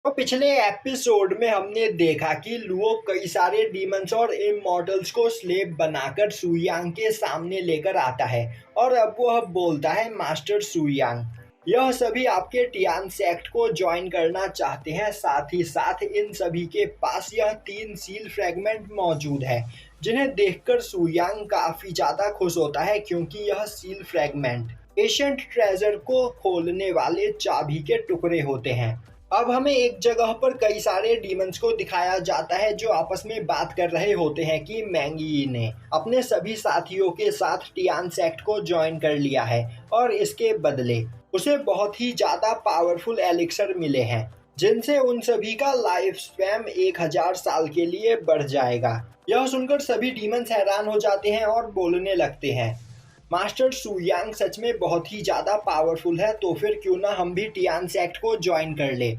तो पिछले एपिसोड में हमने देखा कि लुओ कई सारे डीमंस और इमॉर्टल्स को स्लेव बनाकर सुयांग के सामने लेकर आता है और अब वह बोलता है मास्टर सुयांग, यह सभी आपके टियान सेक्ट को ज्वाइन करना चाहते हैं। साथ ही साथ इन सभी के पास यह 3 सील फ्रेगमेंट मौजूद है जिन्हें देखकर सुयांग काफी ज्यादा खुश होता है क्योंकि यह सील फ्रेगमेंट एशियंट ट्रेजर को खोलने वाले चाबी के टुकड़े होते हैं। अब हमें एक जगह पर कई सारे डीमंस को दिखाया जाता है जो आपस में बात कर रहे होते हैं कि मैंगी ने अपने सभी साथियों के साथ टियान सेक्ट को ज्वाइन कर लिया है और इसके बदले उसे बहुत ही ज्यादा पावरफुल एलिक्सर मिले हैं जिनसे उन सभी का लाइफ स्पैन 1000 साल के लिए बढ़ जाएगा। यह सुनकर सभी डीमंस हैरान हो जाते हैं और बोलने लगते हैं, मास्टर सुयांग सच में बहुत ही ज़्यादा पावरफुल है, तो फिर क्यों ना हम भी टियान सेक्ट को ज्वाइन कर ले।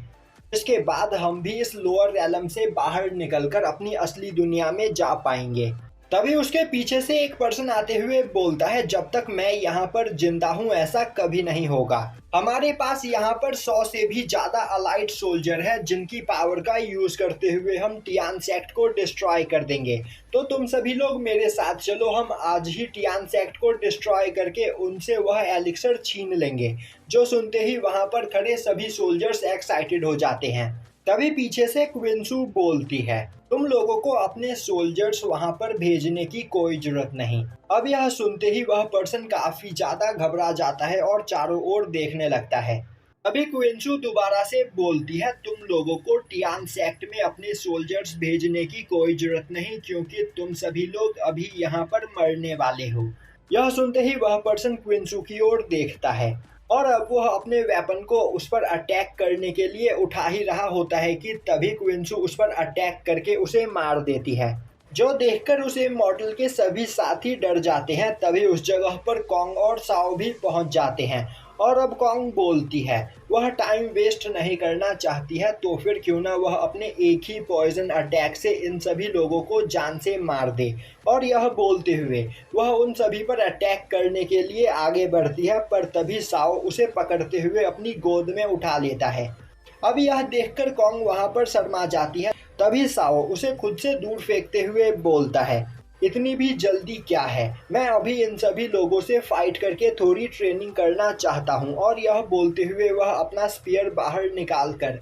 इसके बाद हम भी इस लोअर रैलम से बाहर निकलकर अपनी असली दुनिया में जा पाएंगे। तभी उसके पीछे से एक पर्सन आते हुए बोलता है, जब तक मैं यहाँ पर जिंदा हूँ ऐसा कभी नहीं होगा। हमारे पास यहाँ पर 100 से भी ज्यादा अलाइड सोल्जर है जिनकी पावर का यूज करते हुए हम टियान सेक्ट को डिस्ट्रॉय कर देंगे। तो तुम सभी लोग मेरे साथ चलो, हम आज ही टियान सेक्ट को डिस्ट्रॉय करके उनसे वह एलिक्सर छीन लेंगे। जो सुनते ही वहां पर खड़े सभी सोल्जर्स एक्साइटेड हो जाते हैं। तभी पीछे से क्विंसू बोलती है, तुम लोगों को अपने सोल्जर्स वहां पर भेजने की कोई जरूरत नहीं। अब यह सुनते ही वह पर्सन काफी ज्यादा घबरा जाता है और चारों ओर देखने लगता है। अभी क्विंसू दोबारा से बोलती है, तुम लोगों को टियान सेक्ट में अपने सोल्जर्स भेजने की कोई जरूरत नहीं क्योंकि तुम सभी लोग अभी यहाँ पर मरने वाले हो। यह सुनते ही वह पर्सन क्विंसू की ओर देखता है और अब वह अपने वेपन को उस पर अटैक करने के लिए उठा ही रहा होता है कि तभी क्विंसू उस पर अटैक करके उसे मार देती है, जो देखकर उसे मॉडल के सभी साथी डर जाते हैं। तभी उस जगह पर कॉन्ग और साओ भी पहुंच जाते हैं और अब कॉन्ग बोलती है वह टाइम वेस्ट नहीं करना चाहती है, तो फिर क्यों ना वह अपने एक ही पॉइजन अटैक से इन सभी लोगों को जान से मार दे। और यह बोलते हुए वह उन सभी पर अटैक करने के लिए आगे बढ़ती है, पर तभी साओ उसे पकड़ते हुए अपनी गोद में उठा लेता है। अब यह देखकर कॉन्ग वहां पर शर्मा जाती है। तभी साओ उसे खुद से दूर फेंकते हुए बोलता है, इतनी भी जल्दी क्या है, मैं अभी इन सभी लोगों से फाइट करके थोड़ी ट्रेनिंग करना चाहता हूँ। और यह बोलते हुए वह अपना स्पीयर बाहर निकाल कर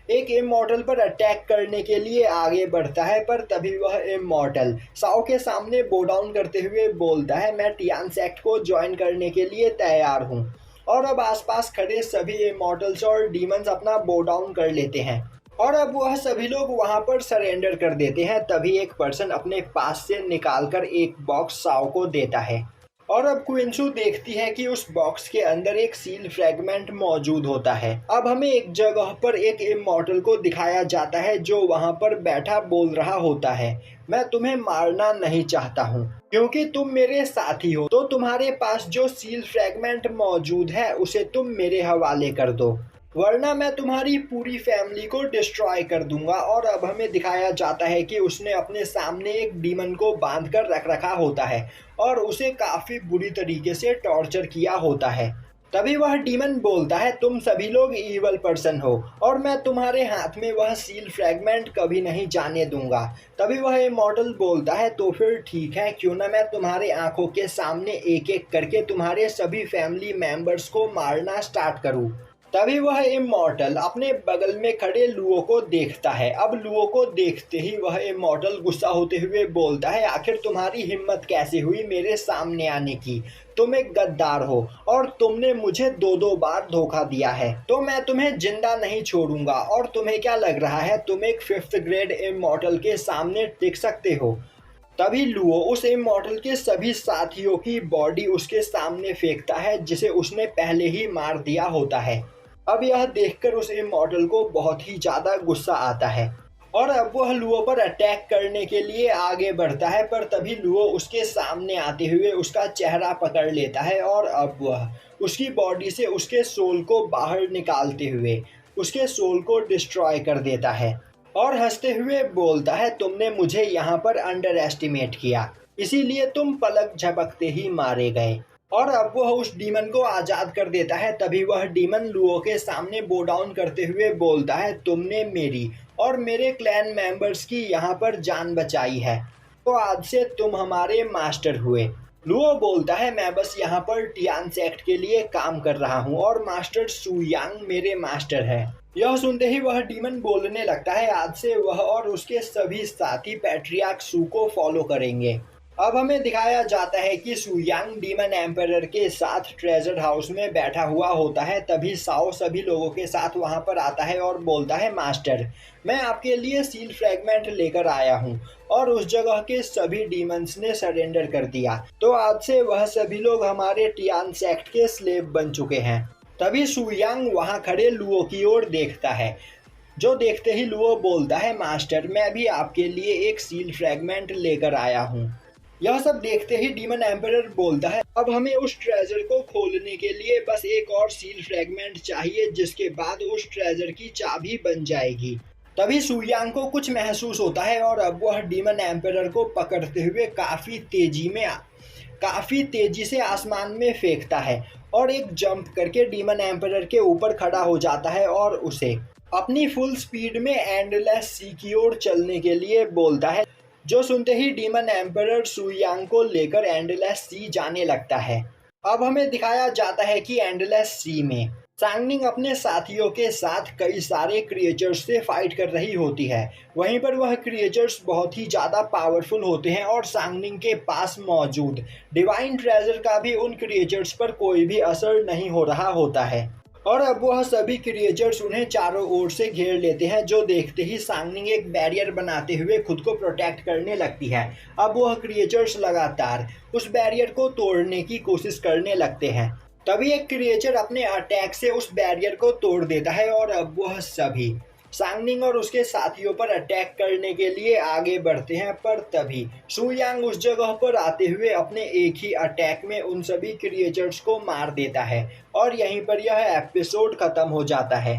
एक इमॉर्टल पर अटैक करने के लिए आगे बढ़ता है, पर तभी वह इमॉर्टल साओ के सामने बो डाउन करते हुए बोलता है, मैं टियान सेक्ट को ज्वाइन करने के लिए तैयार हूँ। और अब आसपास खड़े सभी इमॉर्टल्स और डीमंस अपना बो डाउन कर लेते हैं और अब वह सभी लोग वहां पर सरेंडर कर देते हैं। तभी एक पर्सन अपने पास से निकालकर एक बॉक्स साओ को देता है और अब क्विंसू देखती है कि उस बॉक्स के अंदर एक सील फ्रेगमेंट मौजूद होता है। अब हमें एक जगह पर एक इमॉर्टल को दिखाया जाता है जो वहां पर बैठा बोल रहा होता है, मैं तुम्हें मारना नहीं चाहता हूँ क्योंकि तुम मेरे साथी हो, तो तुम्हारे पास जो सील फ्रेगमेंट मौजूद है उसे तुम मेरे हवाले कर दो, वरना मैं तुम्हारी पूरी फैमिली को डिस्ट्रॉय कर दूंगा। और अब हमें दिखाया जाता है कि उसने अपने सामने एक डीमन को बांध कर रख रखा होता है और उसे काफी बुरी तरीके से टॉर्चर किया होता है। तभी वह डीमन बोलता है, तुम सभी लोग ईवल पर्सन हो और मैं तुम्हारे हाथ में वह सील फ्रेगमेंट कभी नहीं जाने दूंगा। तभी वह इमॉर्टल बोलता है, तो फिर ठीक है, क्यों ना मैं तुम्हारे आंखों के सामने एक एक करके तुम्हारे सभी फैमिली मेंबर्स को मारना स्टार्ट करूं। तभी वह इमॉर्टल अपने बगल में खड़े लुओ को देखता है। अब लुओ को देखते ही वह इमॉर्टल गुस्सा होते हुए बोलता है, आखिर तुम्हारी हिम्मत कैसे हुई मेरे सामने आने की, तुम एक गद्दार हो और तुमने मुझे 2-2 बार धोखा दिया है, तो मैं तुम्हें जिंदा नहीं छोड़ूंगा। और तुम्हें क्या लग रहा है तुम एक 5th ग्रेड इमॉर्टल के सामने टिक सकते हो। तभी लुओ उस इमॉर्टल के सभी साथियों की बॉडी उसके सामने फेंकता है जिसे उसने पहले ही मार दिया होता है। अब यह देखकर उस इमॉर्टल को बहुत ही ज्यादा गुस्सा आता है और अब वह लुओ पर अटैक करने के लिए आगे बढ़ता है, पर तभी लुओ उसके सामने आते हुए उसका चेहरा पकड़ लेता है और अब वह उसकी बॉडी से उसके सोल को बाहर निकालते हुए उसके सोल को डिस्ट्रॉय कर देता है और हंसते हुए बोलता है, तुमने मुझे यहाँ पर अंडर एस्टिमेट किया, इसीलिए तुम पलक झपकते ही मारे गए। और अब वह उस डीमन को आज़ाद कर देता है। तभी वह डीमन लुओ के सामने बो डाउन करते हुए बोलता है, तुमने मेरी और मेरे क्लैन मेंबर्स की यहाँ पर जान बचाई है, तो आज से तुम हमारे मास्टर हुए। लुओ बोलता है, मैं बस यहाँ पर टियान सेक्ट के लिए काम कर रहा हूँ और मास्टर सु यांग मेरे मास्टर है। यह सुनते ही वह डीमन बोलने लगता है, आज से वह और उसके सभी साथी पैट्रियार्क सु को फॉलो करेंगे। अब हमें दिखाया जाता है कि सु यांग डीमन एम्परर के साथ ट्रेजर हाउस में बैठा हुआ होता है। तभी साओ सभी लोगों के साथ वहां पर आता है और बोलता है, मास्टर, मैं आपके लिए सील फ्रैगमेंट लेकर आया हूँ और उस जगह के सभी डीमंस ने सरेंडर कर दिया, तो आज से वह सभी लोग हमारे टियान सेक्ट के स्लेव बन चुके हैं। तभी सु यांग वहां खड़े लुओ की ओर देखता है, जो देखते ही लुओ बोलता है, मास्टर, मैं भी आपके लिए एक सील फ्रैगमेंट लेकर आया हूँ। यह सब देखते ही डीमन एम्परर बोलता है, अब हमें उस ट्रेजर को खोलने के लिए बस एक और सील फ्रैगमेंट चाहिए, जिसके बाद उस ट्रेजर की चाबी बन जाएगी। तभी सु यांग को कुछ महसूस होता है और अब वह डीमन एम्परर को पकड़ते हुए काफी तेजी से आसमान में फेंकता है और एक जंप करके डीमन एम्परर के ऊपर खड़ा हो जाता है और उसे अपनी फुल स्पीड में एंडलेस सी की ओर चलने के लिए बोलता है, जो सुनते ही डीमन एम्परर सु यांग को लेकर एंडलेस सी जाने लगता है। अब हमें दिखाया जाता है कि एंडलेस सी में सांगनिंग अपने साथियों के साथ कई सारे क्रिएचर्स से फाइट कर रही होती है। वहीं पर वह क्रिएचर्स बहुत ही ज़्यादा पावरफुल होते हैं और सांगनिंग के पास मौजूद डिवाइन ट्रेजर का भी उन क्रिएचर्स पर कोई भी असर नहीं हो रहा होता है। और अब वह सभी क्रिएचर्स उन्हें चारों ओर से घेर लेते हैं, जो देखते ही सांगनिंग एक बैरियर बनाते हुए खुद को प्रोटेक्ट करने लगती है। अब वह क्रिएचर्स लगातार उस बैरियर को तोड़ने की कोशिश करने लगते हैं। तभी एक क्रिएचर अपने अटैक से उस बैरियर को तोड़ देता है और अब वह सभी सांगनिंग और उसके साथियों पर अटैक करने के लिए आगे बढ़ते हैं। पर तभी सु यांग उस जगह पर आते हुए अपने एक ही अटैक में उन सभी क्रिएचर्स को मार देता है और यहीं पर यह एपिसोड खत्म हो जाता है।